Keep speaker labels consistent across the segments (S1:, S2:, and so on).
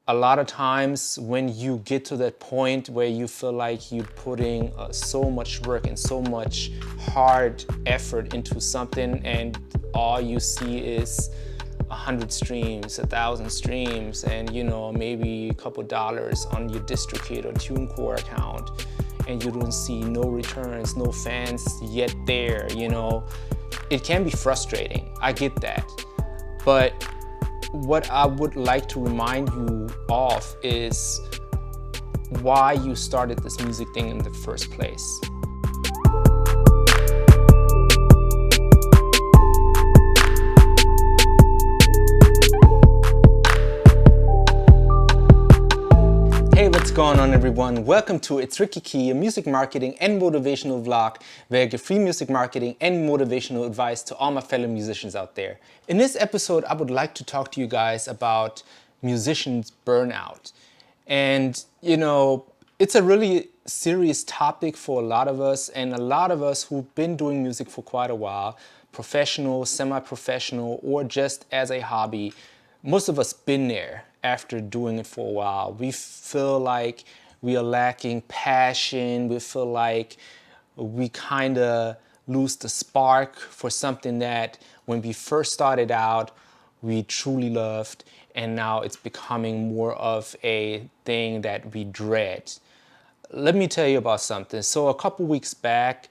S1: a lot of times when you get to that point where you feel like you're putting so much work and so much hard effort into something, and all you see is 100 streams, 1,000 streams, and maybe a couple dollars on your DistroKid or TuneCore account, and you don't see no returns, no fans yet there, it can be frustrating. I get that. But what I would like to remind you of is why you started this music thing in the first place. Hey, what's going on everyone? Welcome to ItsRickyKee, a music marketing and motivational vlog where I give free music marketing and motivational advice to all my fellow musicians out there. In this episode, I would like to talk to you guys about musicians' burnout. And it's a really serious topic for a lot of us, and a lot of us who've been doing music for quite a while, professional, semi-professional, or just as a hobby. Most of us been there after doing it for a while. We feel like we are lacking passion. We feel like we kind of lose the spark for something that when we first started out, we truly loved, and now it's becoming more of a thing that we dread. Let me tell you about something. So a couple weeks back,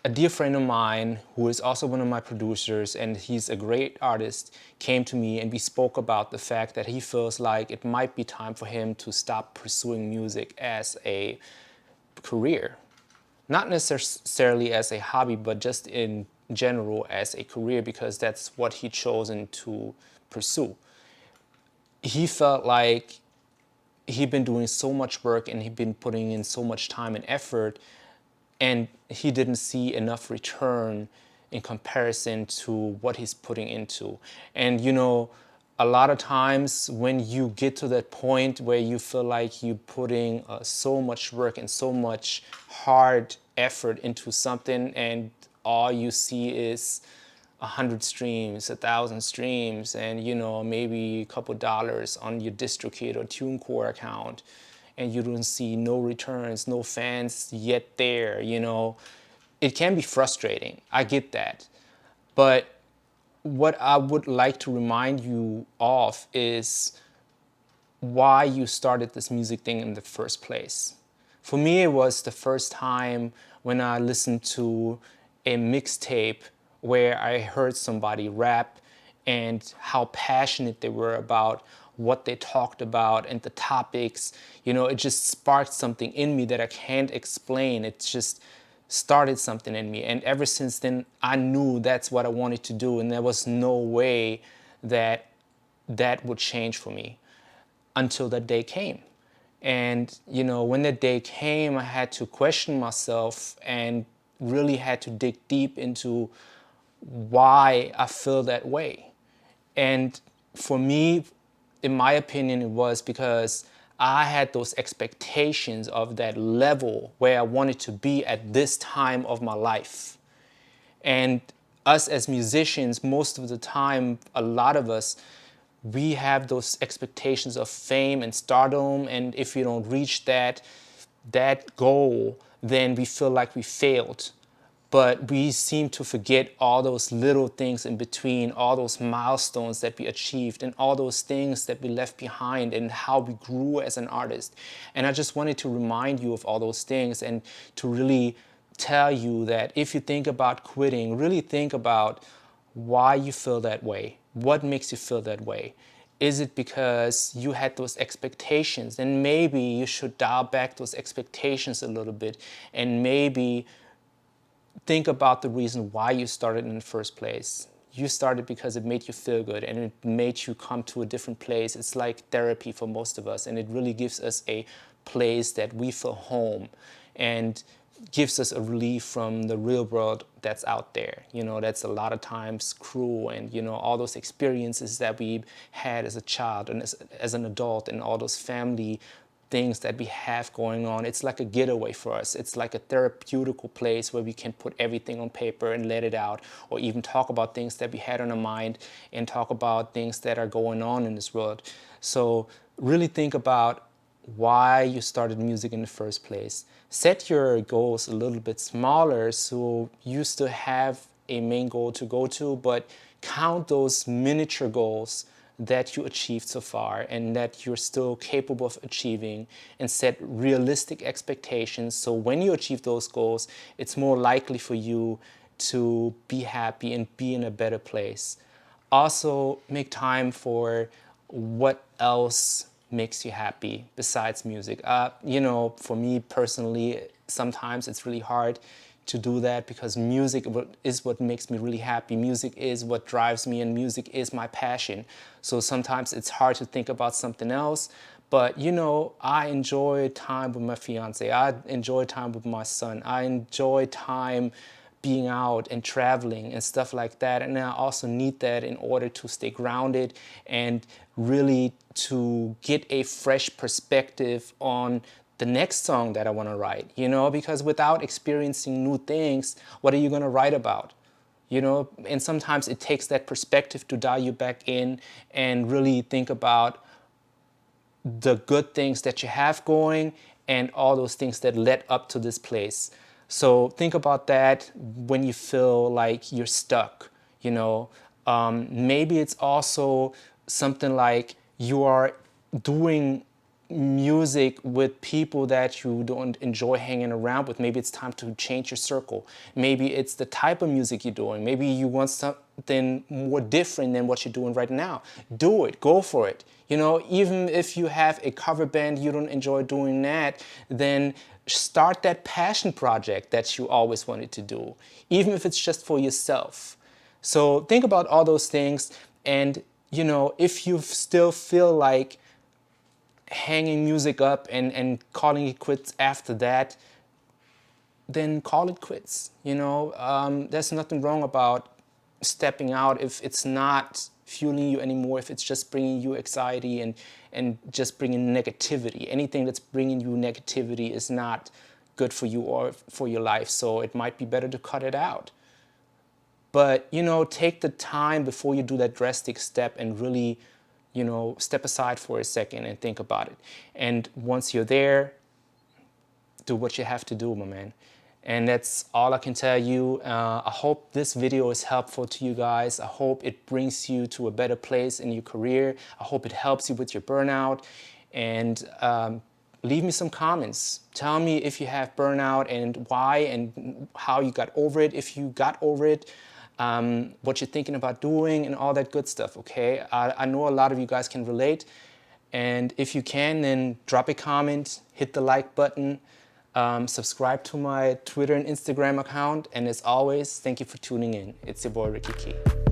S1: a dear friend of mine, who is also one of my producers, and he's a great artist, came to me and we spoke about the fact that he feels like it might be time for him to stop pursuing music as a career. Not necessarily as a hobby, but just in general as a career, because that's what he chosen to pursue. He felt like he'd been doing so much work and he'd been putting in so much time and effort, and he didn't see enough return in comparison to what he's putting into. And a lot of times when you get to that point where you feel like you're putting so much work and so much hard effort into something, and all you see is 100 streams, 1,000 streams, and maybe a couple dollars on your DistroKid or TuneCore account, and you don't see no returns, no fans yet there, it can be frustrating. I get that. But what I would like to remind you of is why you started this music thing in the first place. For me, it was the first time when I listened to a mixtape where I heard somebody rap and how passionate they were about what they talked about and the topics. It just sparked something in me that I can't explain. It just started something in me. And ever since then, I knew that's what I wanted to do. And there was no way that that would change for me until that day came. And, when that day came, I had to question myself and really had to dig deep into why I feel that way. And for me, in my opinion, it was because I had those expectations of that level where I wanted to be at this time of my life. And us as musicians, most of the time, a lot of us, we have those expectations of fame and stardom. And if you don't reach that goal, then we feel like we failed. But we seem to forget all those little things in between, all those milestones that we achieved and all those things that we left behind and how we grew as an artist. And I just wanted to remind you of all those things and to really tell you that if you think about quitting, really think about why you feel that way. What makes you feel that way? Is it because you had those expectations? And maybe you should dial back those expectations a little bit and maybe think about the reason why you started in the first place. You started because it made you feel good and it made you come to a different place. It's like therapy for most of us, and it really gives us a place that we feel home and gives us a relief from the real world that's out there. That's a lot of times cruel, and all those experiences that we had as a child and as an adult, and all those family things that we have going on. It's like a getaway for us. It's like a therapeutical place where we can put everything on paper and let it out, or even talk about things that we had on our mind and talk about things that are going on in this world. So really think about why you started music in the first place. Set your goals a little bit smaller so you still have a main goal to go to, but count those miniature goals that you achieved so far and that you're still capable of achieving, and set realistic expectations so when you achieve those goals, it's more likely for you to be happy and be in a better place. Also, make time for what else makes you happy besides music. For me personally, sometimes it's really hard to do that because music is what makes me really happy. Music is what drives me, and music is my passion. So sometimes it's hard to think about something else. But I enjoy time with my fiance. I enjoy time with my son. I enjoy time being out and traveling and stuff like that. And I also need that in order to stay grounded and really to get a fresh perspective on the next song that I want to write, because without experiencing new things, what are you going to write about? And sometimes it takes that perspective to dial you back in and really think about the good things that you have going and all those things that led up to this place. So think about that when you feel like you're stuck, Maybe it's also something like you are doing music with people that you don't enjoy hanging around with. Maybe it's time to change your circle. Maybe it's the type of music you're doing. Maybe you want something more different than what you're doing right now. Do it, go for it. Even if you have a cover band, you don't enjoy doing that, then start that passion project that you always wanted to do, even if it's just for yourself. So think about all those things, and if you still feel like hanging music up and calling it quits after that, then call it quits. There's nothing wrong about stepping out if it's not fueling you anymore, if it's just bringing you anxiety and just bringing negativity. Anything that's bringing you negativity is not good for you or for your life, so it might be better to cut it out. But, take the time before you do that drastic step and really, step aside for a second and think about it. And once you're there, do what you have to do, my man. And that's all I can tell you. I hope this video is helpful to you guys. I hope it brings you to a better place in your career. I hope it helps you with your burnout. And leave me some comments. Tell me if you have burnout and why and how you got over it, if you got over it, what you're thinking about doing and all that good stuff, okay? I know a lot of you guys can relate. And if you can, then drop a comment, hit the like button, subscribe to my Twitter and Instagram account. And as always, thank you for tuning in. It's your boy, Ricky Key.